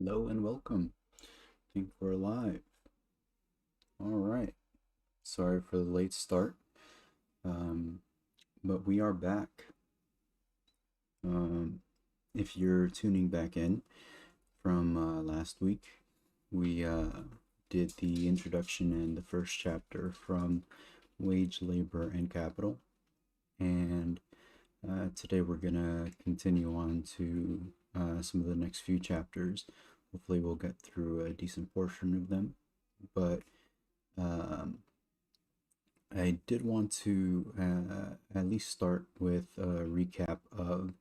Hello and welcome. Think we're live. All right. Sorry for the late start, um, but we are back. Um, if you're tuning back in from last week, we did the introduction and the first chapter from Wage, Labor, and Capital. And today we're going to continue on to some of the next few chapters. Hopefully, we'll get through a decent portion of them. But um, I did want to at least start with a recap of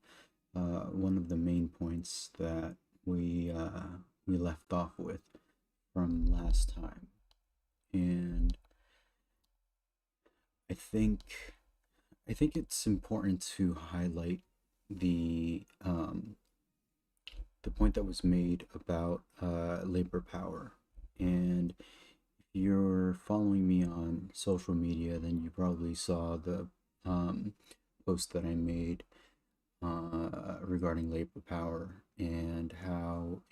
one of the main points that we left off with from last time, and I think I think it's important to highlight the the point that was made about labor power. And if you're following me on social media, then you probably saw the um, post that I made regarding labor power and how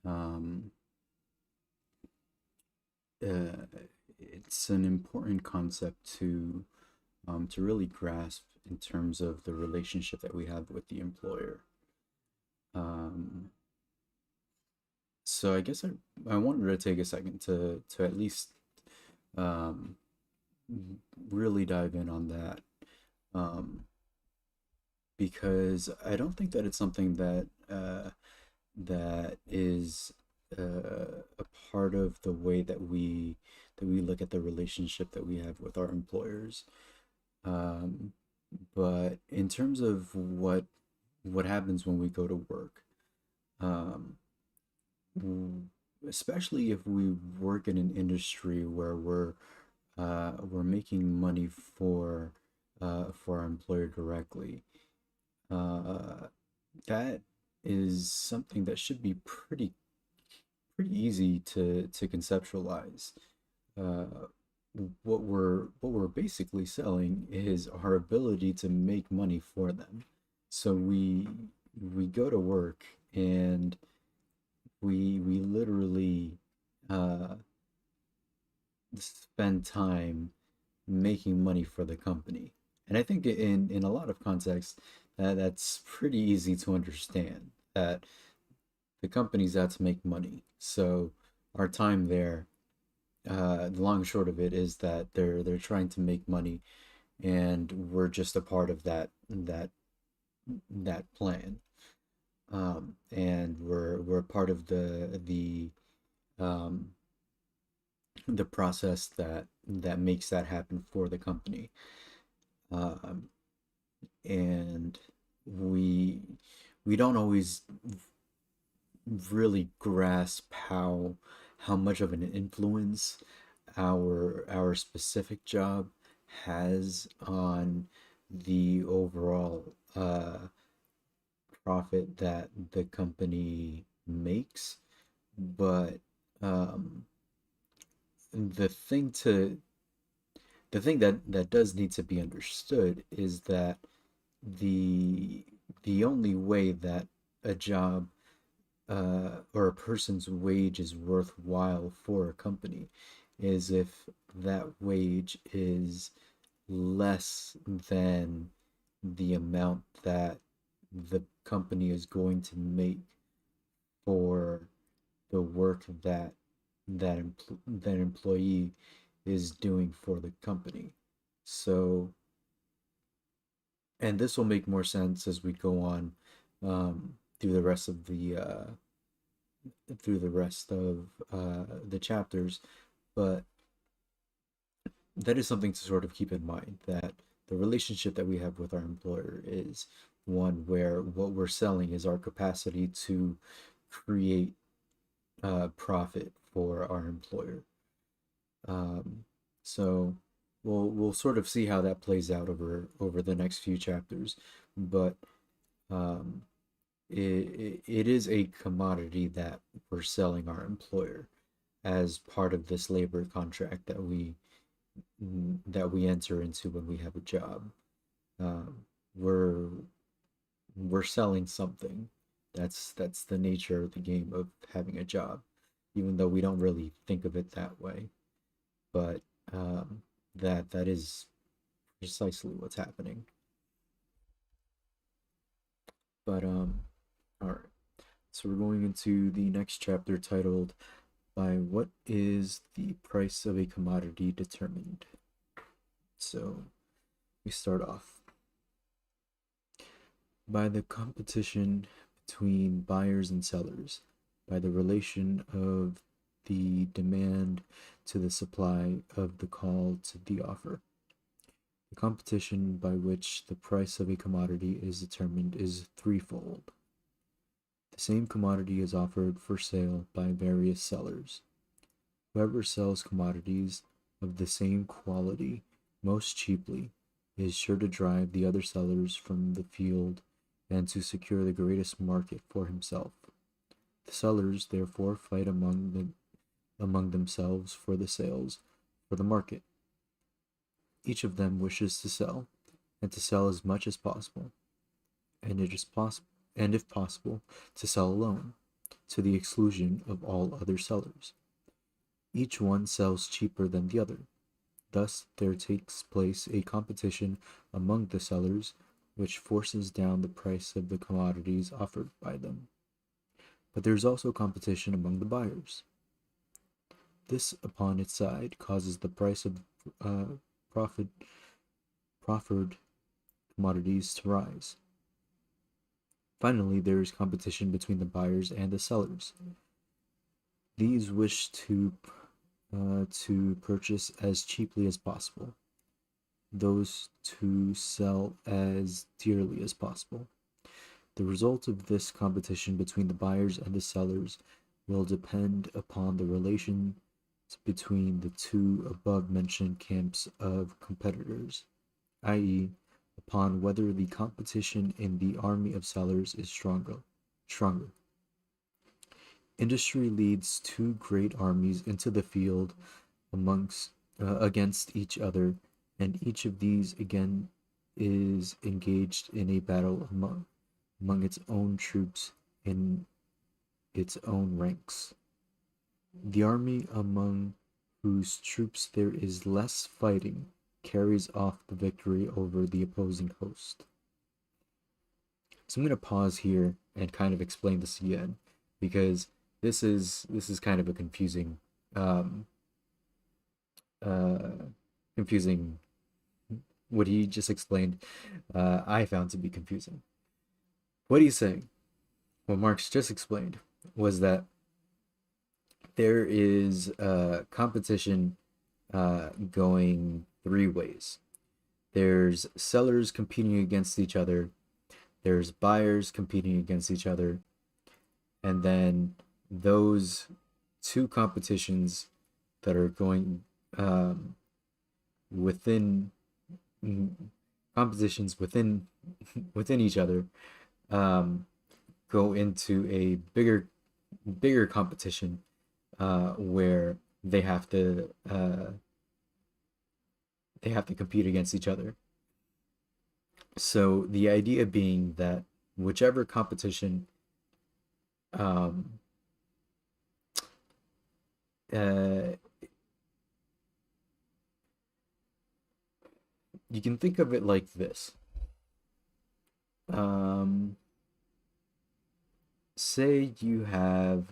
um, uh, it's an important concept to really grasp in terms of the relationship that we have with the employer. Um, so I guess I wanted to take a second to at least um, really dive in on that, um, because I don't think that it's something that is a part of the way that we look at the relationship that we have with our employers. Um, but in terms of what happens when we go to work, um, w- especially if we work in an industry where we're making money for our employer directly, uh, that is something that should be pretty easy to conceptualize. Uh, what we're basically selling is our ability to make money for them. So we go to work and we literally uh, spend time making money for the company. And I think in a lot of contexts that's pretty easy to understand that the company's out to make money. So our time there, the long and short of it is that they're trying to make money, and we're just a part of that plan. And we're part of um, the process that makes that happen for the company. Um, and we we don't always really grasp how much of an influence our specific job has on the overall profit that the company makes. But um, the thing to the thing that does need to be understood is that the the only way that a job or a person's wage is worthwhile for a company is if that wage is less than the amount that the company is going to make for the work that employee is doing for the company. So, and this will make more sense as we go on through the rest of the chapters, but that is something to sort of keep in mind, that the relationship that we have with our employer is one where what we're selling is our capacity to create profit for our employer. Um, so we'll sort of see how that plays out over the next few chapters, but um, it is a commodity that we're selling our employer as part of this labor contract that we enter into when we have a job. Um, we're we're selling something, That's the nature of the game of having a job, even though we don't really think of it that way. But that is precisely what's happening. But all right. So we're going into the next chapter titled "By What Is the Price of a Commodity Determined?" So we start off by the competition between buyers and sellers, by the relation of the demand to the supply of the call to the offer. The competition by which the price of a commodity is determined is threefold. The same commodity is offered for sale by various sellers. Whoever sells commodities of the same quality most cheaply is sure to drive the other sellers from the field and to secure the greatest market for himself. The sellers therefore fight among themselves for the sales, for the market. Each of them wishes to sell, and to sell as much as possible, and it is possible, and if possible, to sell alone, to the exclusion of all other sellers. Each one sells cheaper than the other. Thus there takes place a competition among the sellers, which forces down the price of the commodities offered by them. But there is also competition among the buyers. This, upon its side, causes the price of profit, proffered commodities to rise. Finally, there is competition between the buyers and the sellers. These wish to purchase as cheaply as possible, those to sell as dearly as possible. The result of this competition between the buyers and the sellers will depend upon the relations between the two above mentioned camps of competitors, i.e., upon whether the competition in the army of sellers is stronger. Industry leads two great armies into the field against each other, and each of these again is engaged in a battle among its own troops in its own ranks. The army among whose troops there is less fighting carries off the victory over the opposing host. So I'm going to pause here and kind of explain this again, because this is kind of a um, uh, confusing. What he just explained, I found to be confusing. What he's saying, what Marx just explained, was that there is competition going three ways. There's sellers competing against each other, there's buyers competing against each other, and then those two competitions that are going within competitions within each other um, go into a bigger competition where they have to compete against each other. So the idea being that whichever competition um, uh, you can think of it like this. Um, Say you have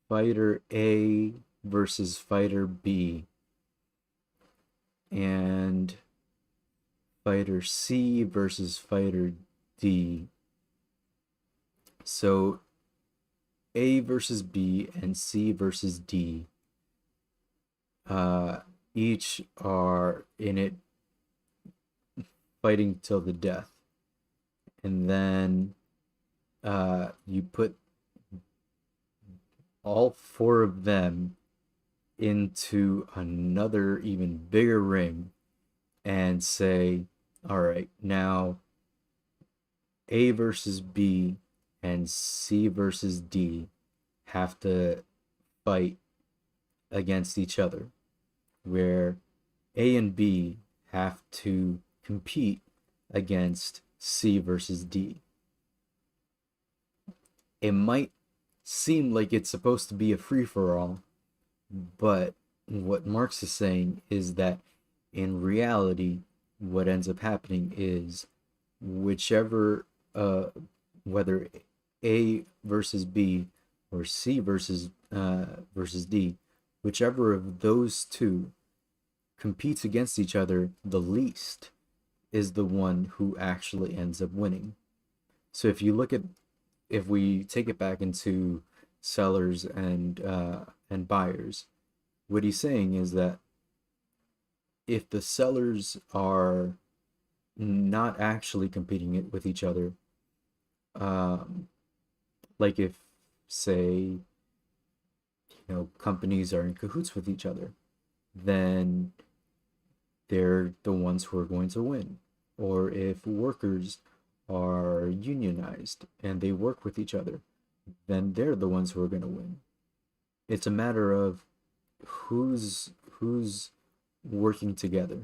fighter A versus fighter B and fighter C versus fighter D. So A versus B and C versus D each are in it fighting till the death. And then you put all four of them into another even bigger ring and say, all right, now A versus B and C versus D have to fight against each other, where A and B have to compete against C versus D. it might seem like it's supposed to be a free for all, but what Marx is saying is that in reality, what ends up happening is whichever, uh, whether A versus B or C versus D, whichever of those two competes against each other the least is the one who actually ends up winning. So if we take it back into sellers and buyers, what he's saying is that if the sellers are not actually competing it with each other, um, like if say companies are in cahoots with each other, then they're the ones who are going to win. Or if workers are unionized and they work with each other, then they're the ones who are going to win. It's a matter of who's working together.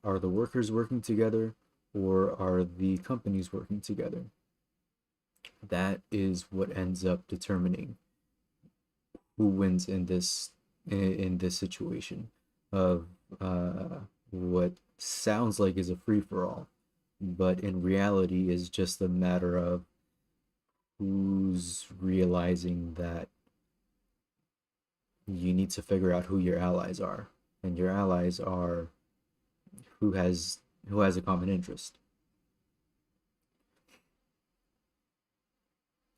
Are the workers working together or are the companies working together? That is what ends up determining who wins in this situation of what sounds like is a free for all, but in reality is just a matter of who's realizing that you need to figure out who your allies are, and your allies are who has a common interest.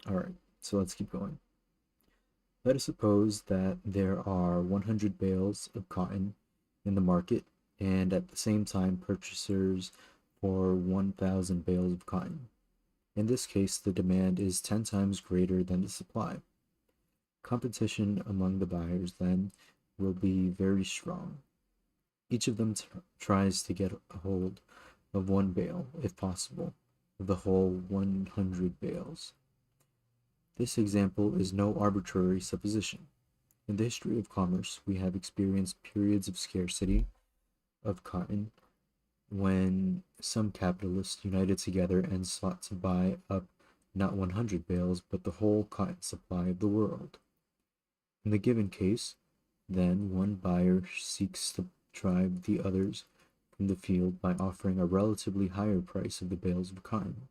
All right, so let's keep going. Let us suppose that there are 100 bales of cotton in the market and at the same time purchasers for 1,000 bales of cotton. In this case, the demand is 10 times greater than the supply. Competition among the buyers then will be very strong. Each of them tries to get a hold of one bale, if possible, of the whole 100 bales. This example is no arbitrary supposition. In the history of commerce, we have experienced periods of scarcity of cotton when some capitalists united together and sought to buy up not 100 bales, but the whole cotton supply of the world. In the given case, then, one buyer seeks to drive the others from the field by offering a relatively higher price of the bales of cotton.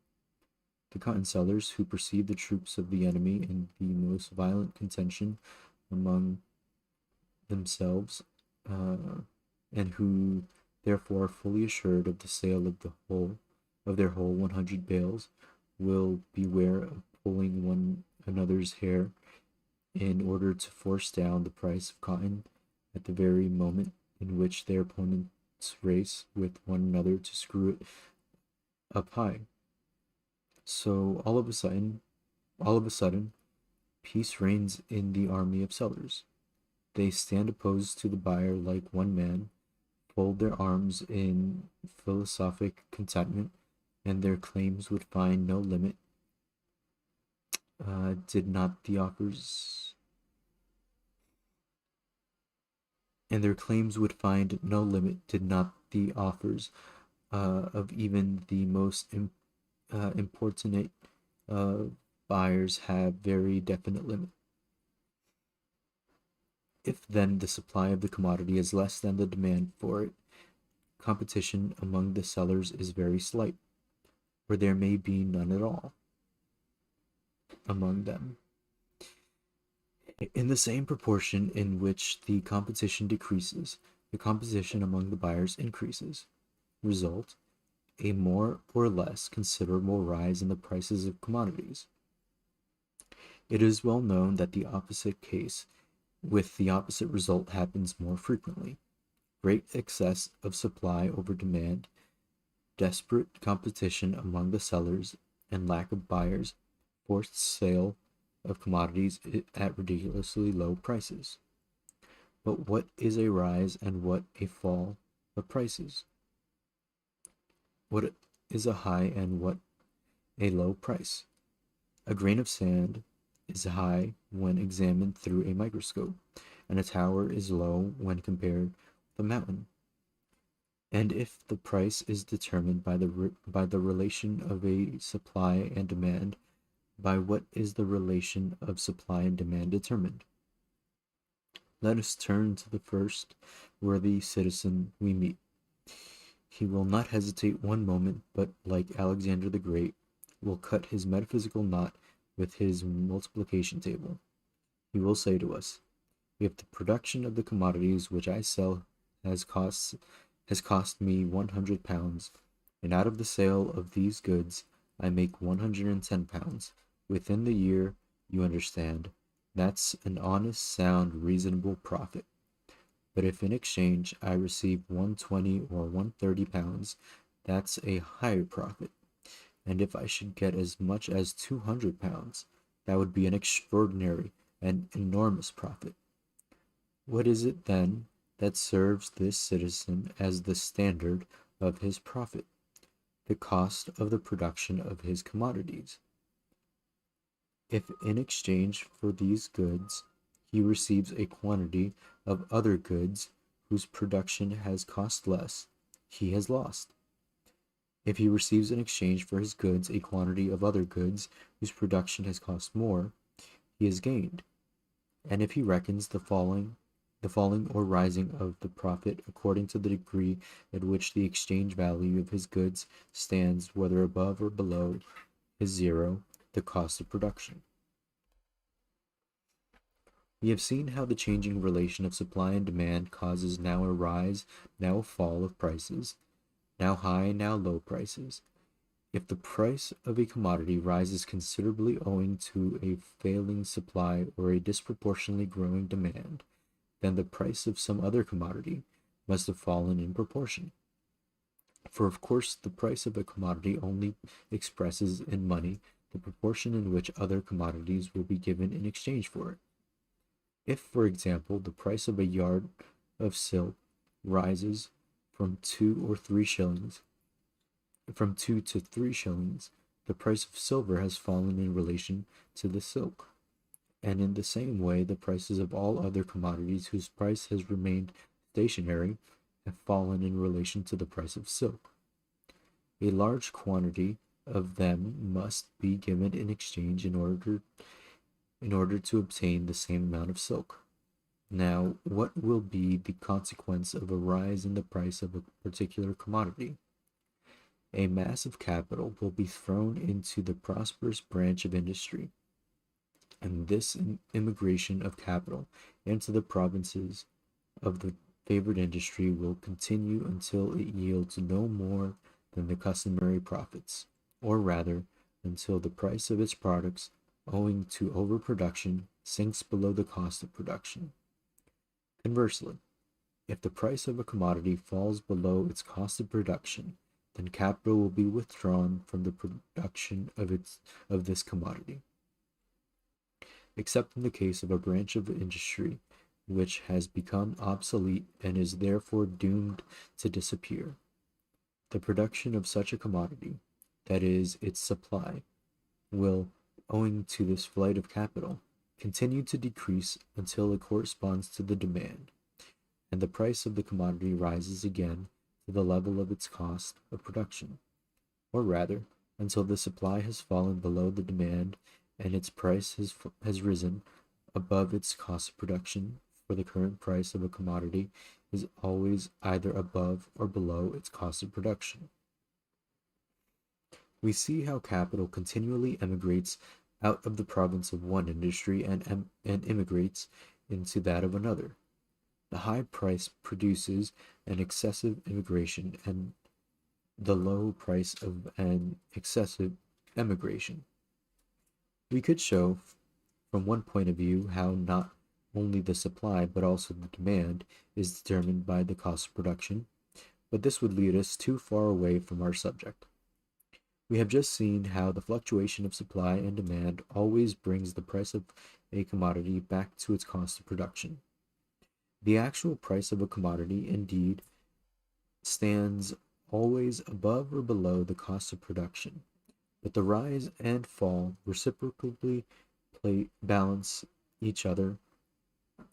The cotton sellers, who perceive the troops of the enemy in the most violent contention among themselves, and who therefore are fully assured of the sale of their whole 100 bales, will beware of pulling one another's hair in order to force down the price of cotton at the very moment in which their opponents race with one another to screw it up high. So all of a sudden, peace reigns in the army of sellers. They stand opposed to the buyer like one man, fold their arms in philosophic contentment, and their claims would find no limit did not the offers and their claims would find no limit did not the offers of even the most importunate uh, buyers have very definite limit. If then the supply of the commodity is less than the demand for it, competition among the sellers is very slight, or there may be none at all among them. In the same proportion in which the competition decreases, the competition among the buyers increases. Result, a more or less considerable rise in the prices of commodities. It is well known that the opposite case with the opposite result happens more frequently. Great excess of supply over demand, desperate competition among the sellers, and lack of buyers, forced sale of commodities at ridiculously low prices. But what is a rise and what a fall of prices? What is a high and what a low price? A grain of sand is high when examined through a microscope, and a tower is low when compared with a mountain. And if the price is determined by the relation of a supply and demand, By what is the relation of supply and demand determined? Let us turn to the first worthy citizen we meet. He will not hesitate one moment, but, like Alexander the Great, will cut his metaphysical knot with his multiplication table. He will say to us, if the production of the commodities which I sell has cost me 100 pounds, and out of the sale of these goods I make 110 pounds, within the year, you understand, that's an honest, sound, reasonable profit. But if in exchange I receive 120 or 130 pounds, that's a higher profit. And if I should get as much as 200 pounds, that would be an extraordinary and enormous profit. What is it, then, that serves this citizen as the standard of his profit? The cost of the production of his commodities. If in exchange for these goods he receives a quantity of other goods whose production has cost less, he has lost. If he receives in exchange for his goods a quantity of other goods whose production has cost more, he has gained. And if he reckons the falling or rising of the profit according to the degree at which the exchange value of his goods stands, whether above or below his zero, the cost of production. We have seen how the changing relation of supply and demand causes now a rise, now a fall of prices, now high, now low prices. If the price of a commodity rises considerably owing to a failing supply or a disproportionately growing demand, then the price of some other commodity must have fallen in proportion. For of course the price of a commodity only expresses in money the proportion in which other commodities will be given in exchange for it. If, for example, the price of a yard of silk rises from 2 to 3 shillings, the price of silver has fallen in relation to the silk. And in the same way, the prices of all other commodities whose price has remained stationary have fallen in relation to the price of silk. A large quantity of them must be given in exchange in order to obtain the same amount of silk. Now, what will be the consequence of a rise in the price of a particular commodity? A mass of capital will be thrown into the prosperous branch of industry, and this immigration of capital into the provinces of the favored industry will continue until it yields no more than the customary profits, or rather, until the price of its products, owing to overproduction, sinks below the cost of production. Conversely, if the price of a commodity falls below its cost of production, then capital will be withdrawn from the production of this commodity. Except in the case of a branch of industry which has become obsolete and is therefore doomed to disappear, the production of such a commodity, that is, its supply, will, owing to this flight of capital, continue to decrease until it corresponds to the demand, and the price of the commodity rises again to the level of its cost of production, or rather, until the supply has fallen below the demand and its price has risen above its cost of production, for the current price of a commodity is always either above or below its cost of production. We see how capital continually emigrates out of the province of one industry and immigrates into that of another. The high price produces an excessive immigration, and the low price of an excessive emigration. We could show, from one point of view, how not only the supply but also the demand is determined by the cost of production, but this would lead us too far away from our subject. We have just seen how the fluctuation of supply and demand always brings the price of a commodity back to its cost of production. The actual price of a commodity, indeed, stands always above or below the cost of production, but the rise and fall reciprocally balance each other,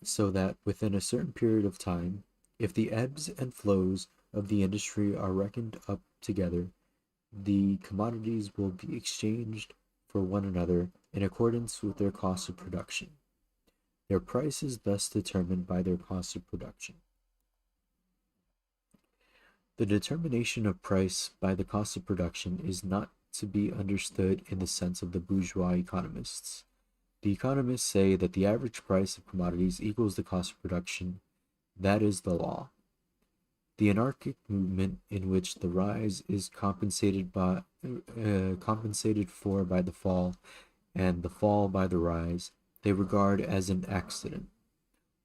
so that within a certain period of time, if the ebbs and flows of the industry are reckoned up together, the commodities will be exchanged for one another in accordance with their cost of production. Their price is thus determined by their cost of production. The determination of price by the cost of production is not to be understood in the sense of the bourgeois economists. The economists say that the average price of commodities equals the cost of production. That is the law. The anarchic movement, in which the rise is compensated for by the fall, and the fall by the rise, they regard as an accident.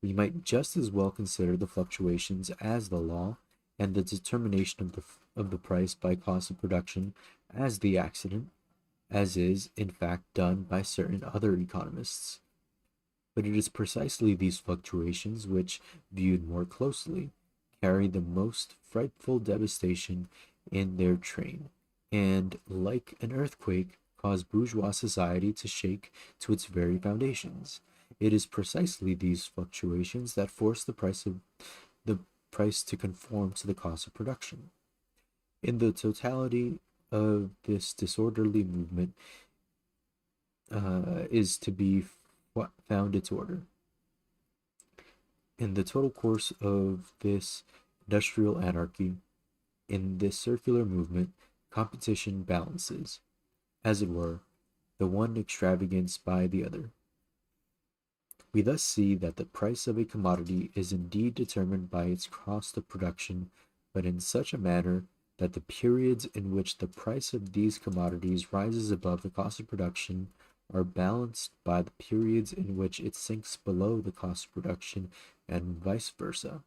We might just as well consider the fluctuations as the law, and the determination of the price by cost of production as the accident, as is, in fact, done by certain other economists. But it is precisely these fluctuations which, viewed more closely, carry the most frightful devastation in their train, and, like an earthquake, cause bourgeois society to shake to its very foundations. It is precisely these fluctuations that force the price to conform to the cost of production. In the totality of this disorderly movement is to be found its order. In the total course of this industrial anarchy, in this circular movement, competition balances, as it were, the one extravagance by the other. We thus see that the price of a commodity is indeed determined by its cost of production, but in such a manner that the periods in which the price of these commodities rises above the cost of production are balanced by the periods in which it sinks below the cost of production, and vice versa.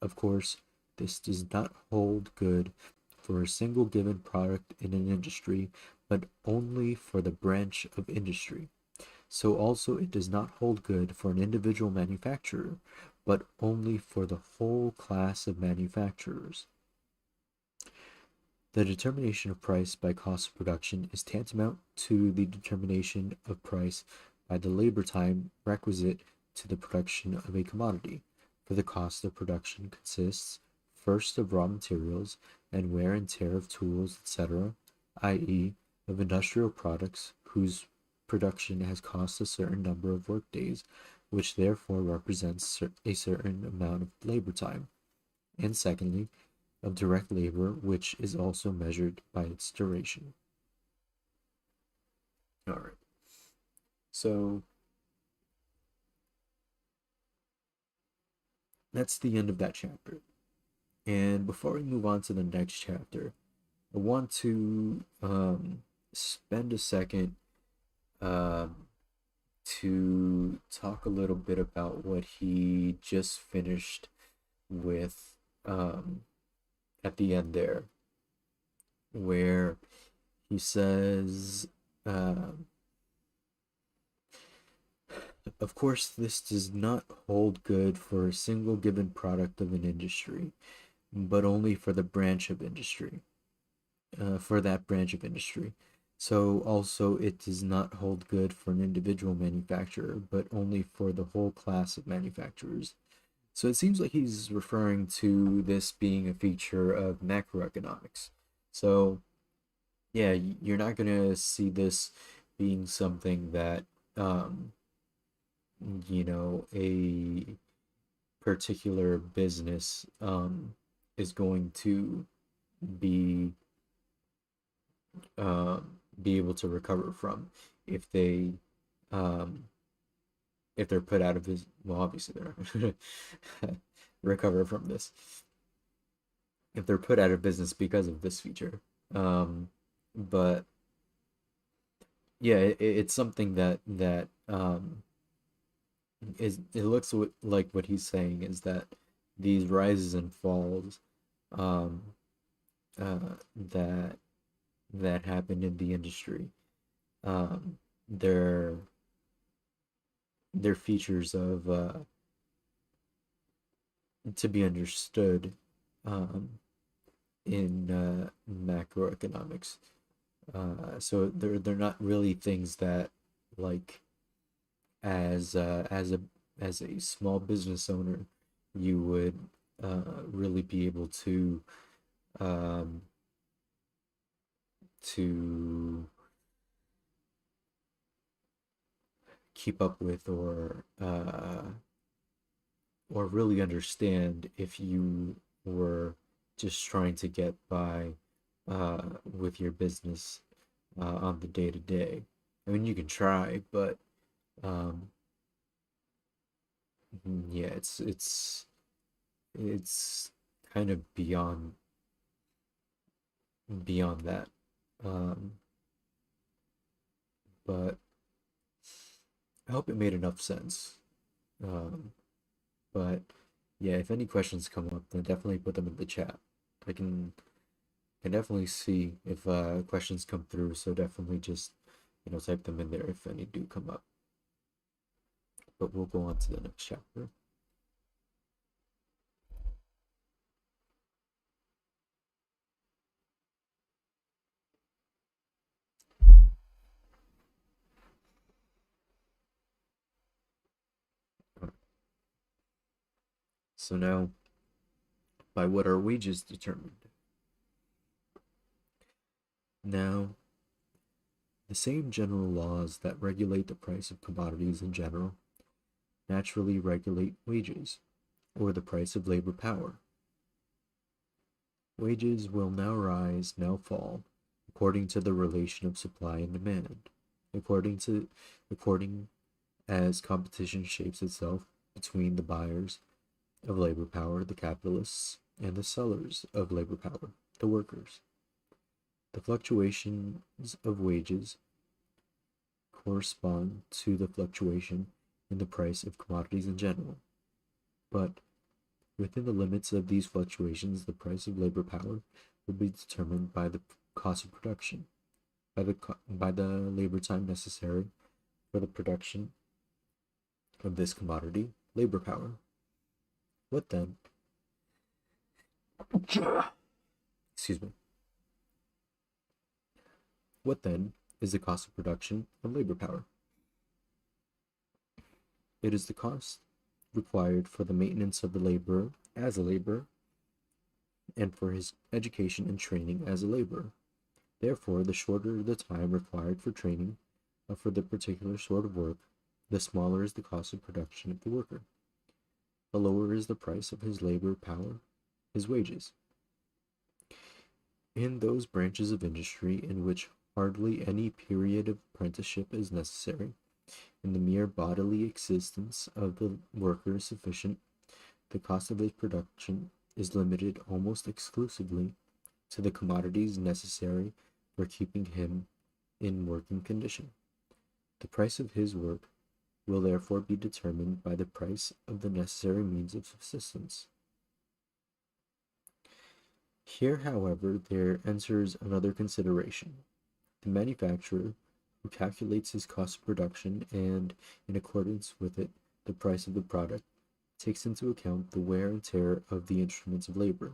Of course, this does not hold good for a single given product in an industry, but only for the branch of industry. So also it does not hold good for an individual manufacturer, but only for the whole class of manufacturers. The determination of price by cost of production is tantamount to the determination of price by the labor time requisite to the production of a commodity, for the cost of production consists, first, of raw materials and wear and tear of tools, etc., i.e., of industrial products whose production has cost a certain number of work days, which therefore represents a certain amount of labor time, and secondly, of direct labor, which is also measured by its duration. All right. So that's the end of that chapter. And before we move on to the next chapter, I want to spend a second um, to talk a little bit about what he just finished with at the end there, where he says, of course, this does not hold good for a single given product of an industry, but only for the branch of industry, for that branch of industry. So also it does not hold good for an individual manufacturer, but only for the whole class of manufacturers. So it seems like he's referring to this being a feature of macroeconomics. So yeah, you're not gonna see this being something that a particular business is going to be be able to recover from if they um, if they're put out of this. Well, obviously they're not going to recover from this if they're put out of business because of this feature. But yeah, it's something that is it looks like what he's saying is that these rises and falls um, that happen in the industry, um, they're features of to be understood um, in macroeconomics. So they're not really things that, like, as a small business owner you would really be able um, to keep up with or really understand if you were just trying to get by with your business on the day to day. I mean, you can try, but um, yeah, it's kind of beyond that. Um, but I hope it made enough sense. Um, but yeah, if any questions come up, then definitely put them in the chat. I can definitely see if questions come through, so definitely just type them in there if any do come up. But we'll go on to the next chapter. So now, by what are wages determined? Now, the same general laws that regulate the price of commodities in general naturally regulate wages, or the price of labor power. Wages will now rise, now fall, according to the relation of supply and demand, according as competition shapes itself between the buyers of labor power, the capitalists, and the sellers of labor power, the workers. The fluctuations of wages correspond to the fluctuation in the price of commodities in general, but within the limits of these fluctuations, the price of labor power will be determined by the cost of production, by the labor time necessary for the production of this commodity, labor power. What then? Excuse me. What then is the cost of production of labor power? It is the cost required for the maintenance of the laborer as a laborer and for his education and training as a laborer. Therefore, the shorter the time required for training for the particular sort of work, the smaller is the cost of production of the worker. The lower is the price of his labor power, his wages. In those branches of industry in which hardly any period of apprenticeship is necessary, and the mere bodily existence of the worker is sufficient, the cost of his production is limited almost exclusively to the commodities necessary for keeping him in working condition. The price of his work will therefore be determined by the price of the necessary means of subsistence. Here, however, there enters another consideration. The manufacturer, who calculates his cost of production and, in accordance with it, the price of the product, takes into account the wear and tear of the instruments of labor.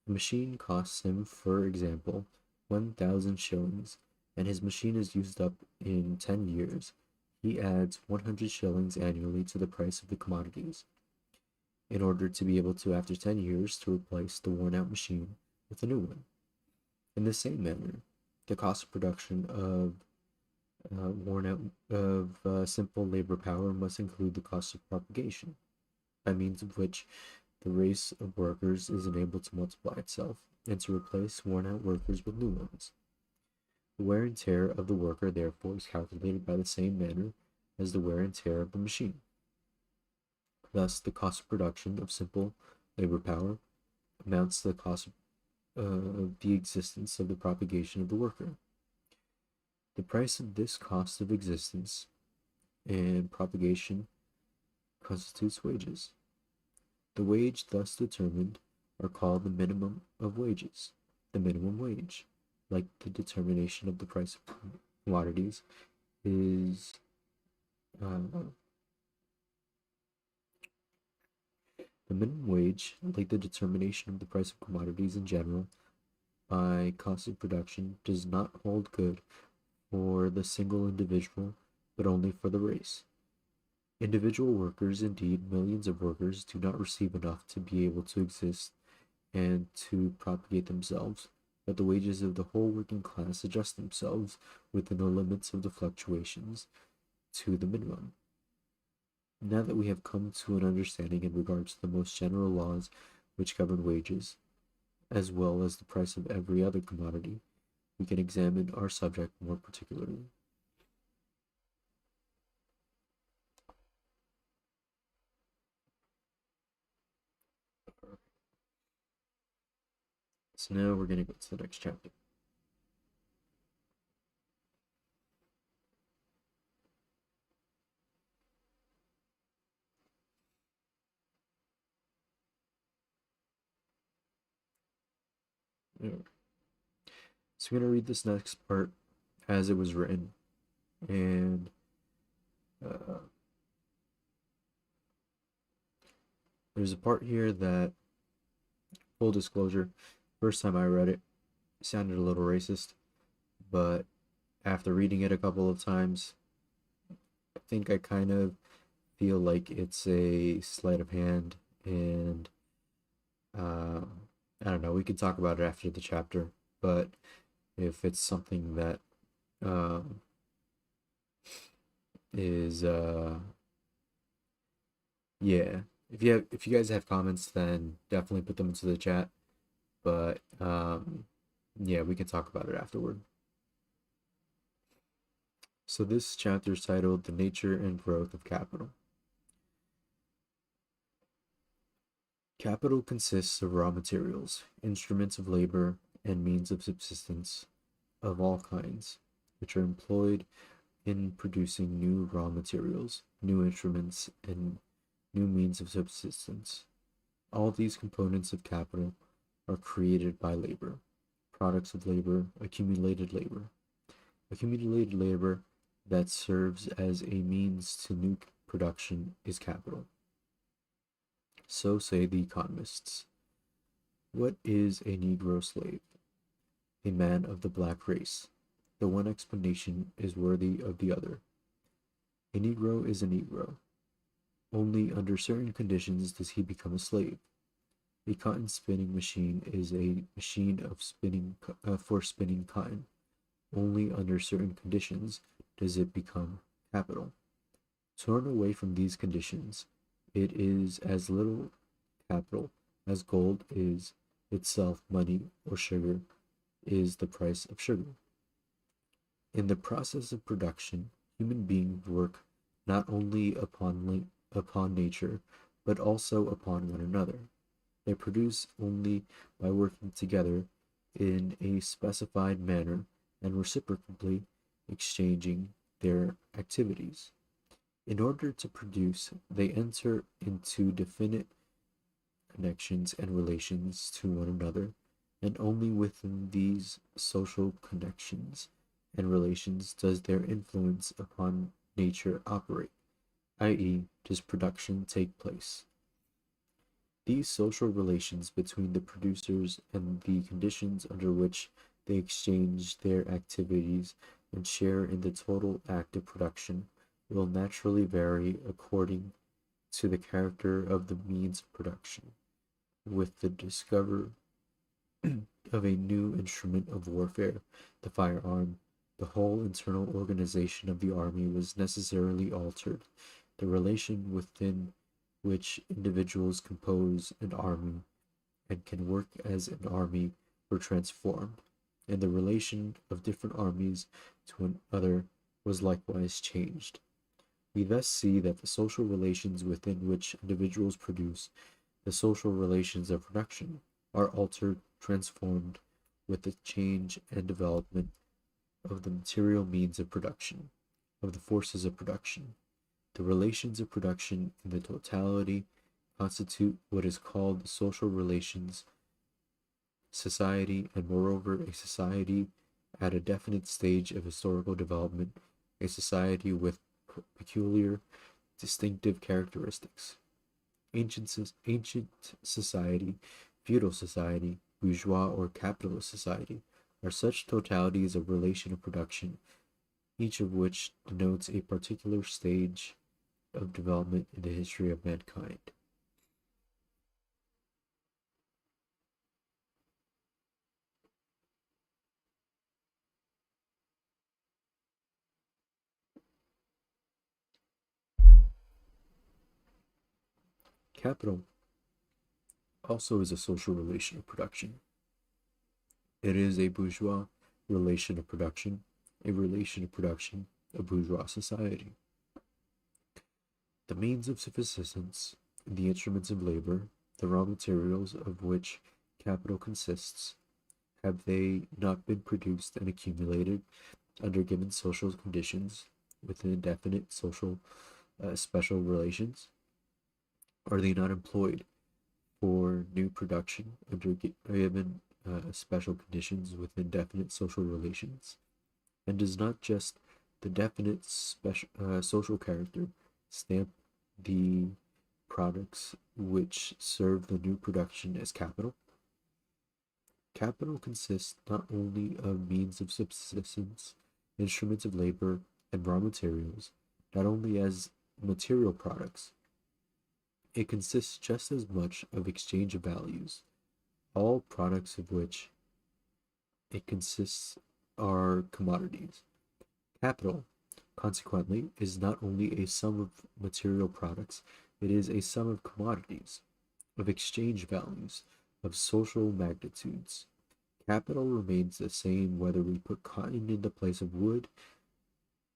A machine costs him, for example, 1,000 shillings, and his machine is used up in 10 years. He adds 100 shillings annually to the price of the commodities, in order to be able to, after 10 years, to replace the worn-out machine with a new one. In the same manner, the cost of production of simple labor power must include the cost of propagation, by means of which the race of workers is enabled to multiply itself and to replace worn-out workers with new ones. The wear and tear of the worker, therefore, is calculated by the same manner as the wear and tear of the machine. Thus, the cost of production of simple labor power amounts to the cost of the existence of the propagation of the worker. The price of this cost of existence and propagation constitutes wages. The wage thus determined are called the minimum of wages. The minimum wage, like the determination of the price of commodities, is the minimum wage, like the determination of the price of commodities in general by cost of production, does not hold good for the single individual, but only for the race. Individual workers, indeed millions of workers, do not receive enough to be able to exist and to propagate themselves, but the wages of the whole working class adjust themselves within the limits of the fluctuations to the minimum. Now that we have come to an understanding in regards to the most general laws which govern wages, as well as the price of every other commodity, we can examine our subject more particularly. So now we're going to go to the next chapter. Alright. So I'm going to read this next part as it was written. And there's a part here that, full disclosure, first time I read it, sounded a little racist, but after reading it a couple of times, I think I kind of feel like it's a sleight of hand, and uh, I don't know. We can talk about it after the chapter, but if it's something that um, is yeah, if you guys have comments, then definitely put them into the chat. But yeah, we can talk about it afterward. So this chapter is titled "The Nature and Growth of Capital." Capital consists of raw materials, instruments of labor, and means of subsistence of all kinds, which are employed in producing new raw materials, new instruments, and new means of subsistence. All these components of capital are created by labor, products of labor, accumulated labor. Accumulated labor that serves as a means to new production is capital. So say the economists. What is a Negro slave? A man of the black race. The one explanation is worthy of the other. A Negro is a Negro. Only under certain conditions does he become a slave. A cotton spinning machine is a machine of spinning for spinning cotton. Only under certain conditions does it become capital. Torn away from these conditions, it is as little capital as gold is itself money, or sugar is the price of sugar. In the process of production, human beings work not only upon nature, but also upon one another. They produce only by working together in a specified manner and reciprocally exchanging their activities. In order to produce, they enter into definite connections and relations to one another, and only within these social connections and relations does their influence upon nature operate, i.e., does production take place. These social relations between the producers and the conditions under which they exchange their activities and share in the total act of production will naturally vary according to the character of the means of production. With the discovery of a new instrument of warfare, the firearm, the whole internal organization of the army was necessarily altered. The relation within which individuals compose an army and can work as an army were transformed, and the relation of different armies to another was likewise changed. We thus see that the social relations within which individuals produce, the social relations of production, are altered, transformed with the change and development of the material means of production, of the forces of production. The relations of production in the totality constitute what is called the social relations society, and moreover a society at a definite stage of historical development, a society with peculiar distinctive characteristics. Ancient society, feudal society, bourgeois or capitalist society are such totalities of relation of production, each of which denotes a particular stage of development in the history of mankind. Capital also is a social relation of production. It is a bourgeois relation of production, a relation of production of bourgeois society. The means of subsistence, the instruments of labor, the raw materials of which capital consists, have they not been produced and accumulated under given social conditions within definite social special relations? Are they not employed for new production under given special conditions within definite social relations? And does not just the definite special social character stamp the products which serve the new production as capital? Capital consists not only of means of subsistence, instruments of labor, and raw materials, not only as material products, it consists just as much of exchange of values, all products of which it consists are commodities. Capital, consequently, is not only a sum of material products, it is a sum of commodities, of exchange values, of social magnitudes. Capital remains the same whether we put cotton in the place of wood,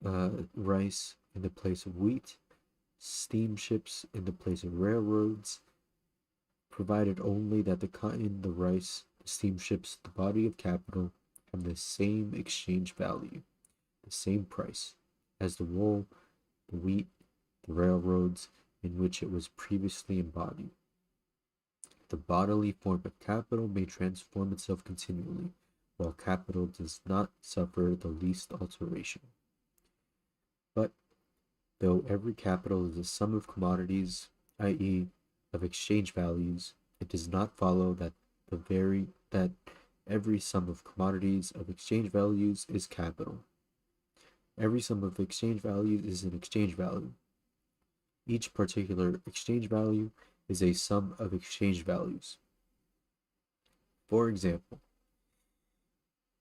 rice in the place of wheat, steamships in the place of railroads, provided only that the cotton, the rice, the steamships, the body of capital have the same exchange value, the same price as the wool, the wheat, the railroads in which it was previously embodied. The bodily form of capital may transform itself continually, while capital does not suffer the least alteration. But though every capital is a sum of commodities, i.e., of exchange values, it does not follow that every sum of commodities of exchange values is capital. Every sum of exchange values is an exchange value. Each particular exchange value is a sum of exchange values. For example,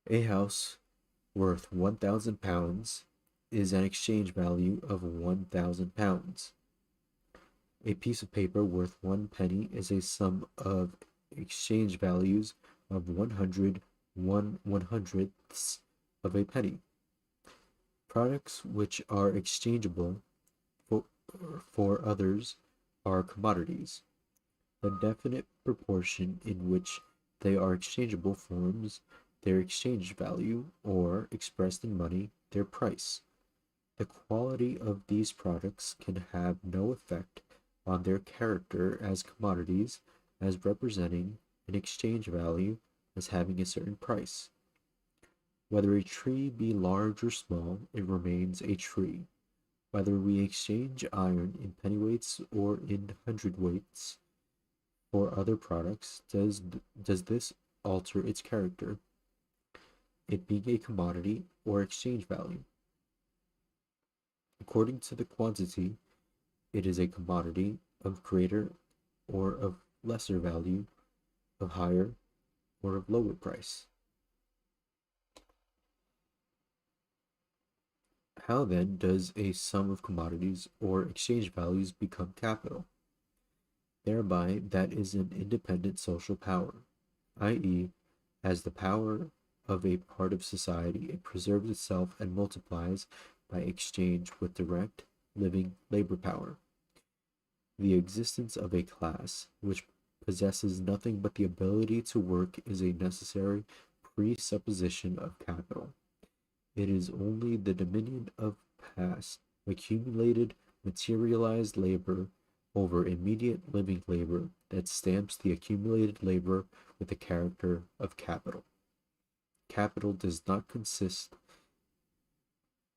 a house worth £1,000 is an exchange value of £1,000. A piece of paper worth 1 penny is a sum of exchange values of 1/100ths of a penny. Products which are exchangeable for others are commodities. The definite proportion in which they are exchangeable forms their exchange value, or, expressed in money, their price. The quality of these products can have no effect on their character as commodities, as representing an exchange value, as having a certain price. Whether a tree be large or small, it remains a tree. Whether we exchange iron in pennyweights or in hundredweights for other products, does this alter its character, it being a commodity or exchange value? According to the quantity, it is a commodity of greater or of lesser value, of higher or of lower price. How then does a sum of commodities or exchange values become capital? Thereby that is an independent social power, i.e., as the power of a part of society, it preserves itself and multiplies by exchange with direct, living labor power. The existence of a class which possesses nothing but the ability to work is a necessary presupposition of capital. It is only the dominion of past, accumulated, materialized labor over immediate living labor that stamps the accumulated labor with the character of capital. Capital does not consist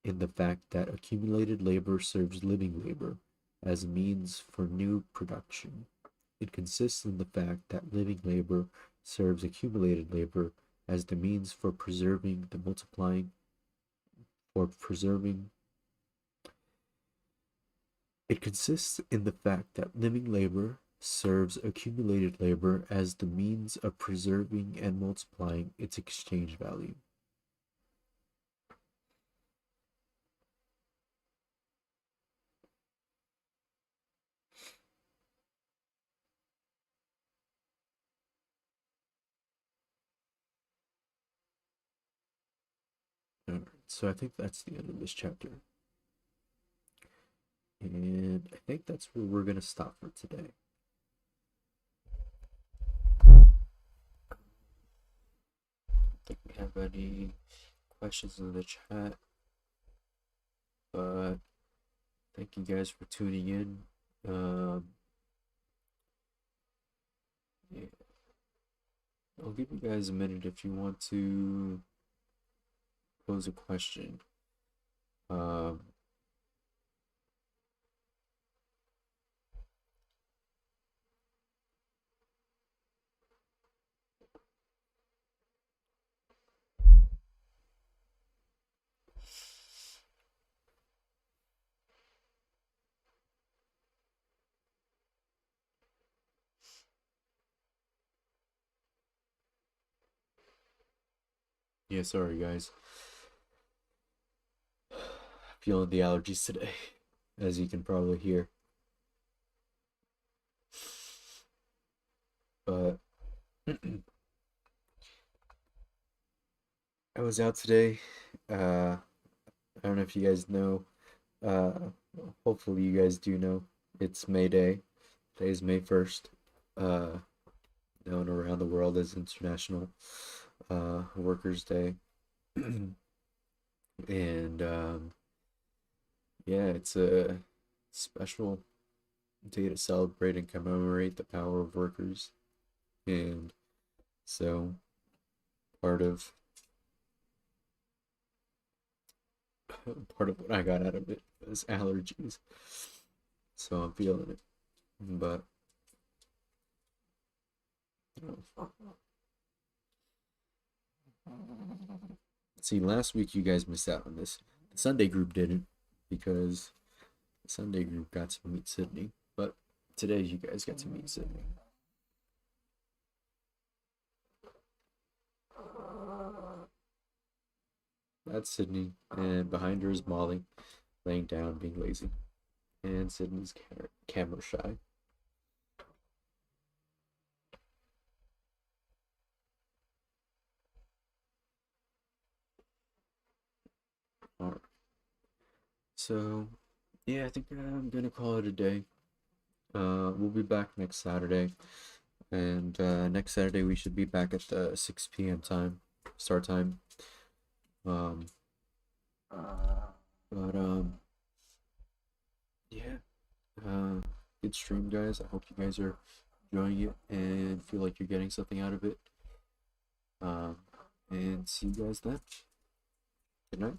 in the fact that accumulated labor serves living labor as means for new production. It consists in the fact that living labor serves accumulated labor as the means for preserving the multiplying, for preserving. It consists in the fact that living labor serves accumulated labor as the means of preserving and multiplying its exchange value. So I think that's the end of this chapter. And I think that's where we're going to stop for today. I think we have any questions in the chat. But thank you guys for tuning in. Yeah. I'll give you guys a minute if you want to pose a question. Yeah, sorry guys. Feeling the allergies today, as you can probably hear. But I was out today. I don't know if you guys know. Uh, Hopefully you guys do know. It's May Day. Today's May 1st. Known around the world as International Workers' Day. And yeah, it's a special day to celebrate and commemorate the power of workers. And so part of what I got out of it was allergies. So I'm feeling it. But see, last week you guys missed out on this. The Sunday group didn't because the Sunday group got to meet Sydney. But today you guys get to meet Sydney. That's Sydney, and behind her is Molly, laying down, being lazy. And Sydney's camera shy. Alright. So, yeah, I think I'm gonna call it a day. We'll be back next Saturday. And next Saturday we should be back at the 6 p.m. time, start time. Um, but yeah, good stream, guys. I hope you guys are enjoying it and feel like you're getting something out of it. And see you guys then. Good night.